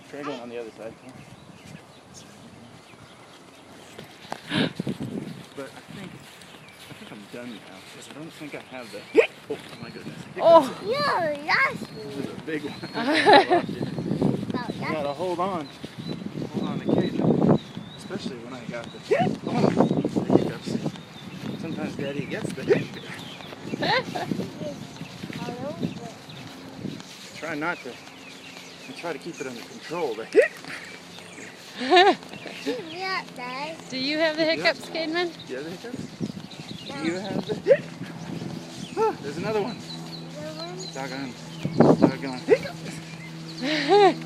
Try going on the other side. But I think I'm done now because I don't think I have the. Oh my goodness. Oh. Yeah, that's This is a big one. You gotta hold on occasionally, especially when I got the hiccups. Sometimes Daddy gets the hiccups. Try not to. I try to keep it under control. Do you have the hiccups, Cademan? Do you have the hiccups? Do you have the hiccups? Oh, there's another one. Doggone hiccups.